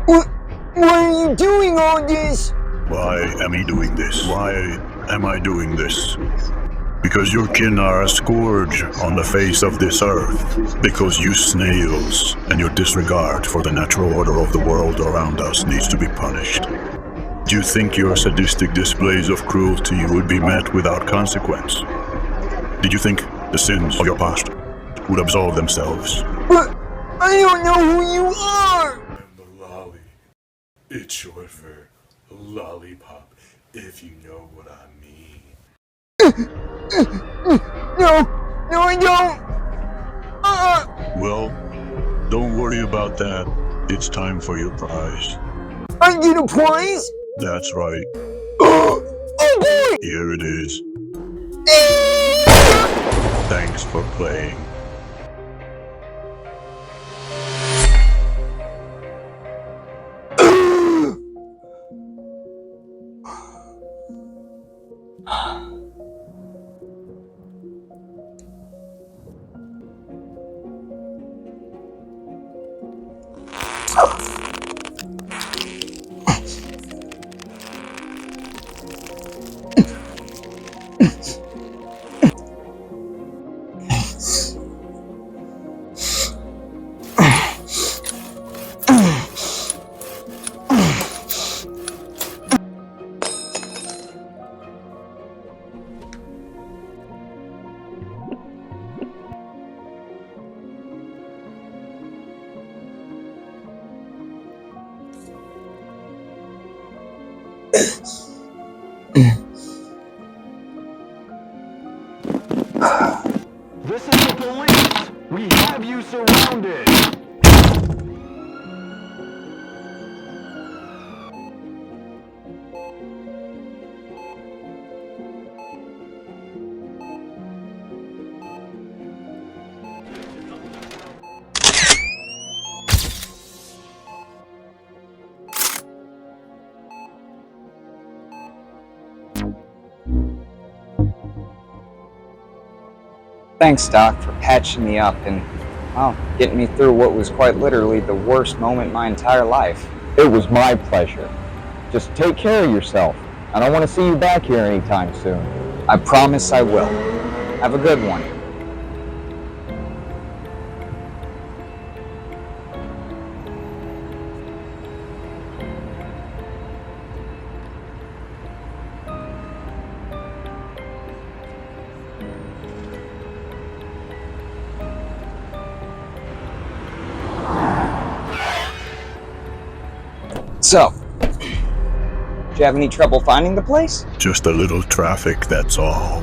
Why are you doing all this? Why am I doing this? Why am I doing this? Because your kin are a scourge on the face of this earth. Because you snails and your disregard for the natural order of the world around us needs to be punished. Do you think your sadistic displays of cruelty would be met without consequence? Did you think the sins of your past would absolve themselves? But I don't know who you are! I'm the lolly. It's short for lollipop, if you know what I mean. No, I don't! Well, don't worry about that. It's time for your prize. I get a prize? That's right. Oh boy! Here it is. Thanks for playing. This is the police! We have you surrounded! Thanks, Doc, for patching me up and, well, getting me through what was quite literally the worst moment in my entire life. It was my pleasure. Just take care of yourself. I don't want to see you back here anytime soon. I promise I will. Have a good one. So, did you have any trouble finding the place? Just a little traffic, that's all.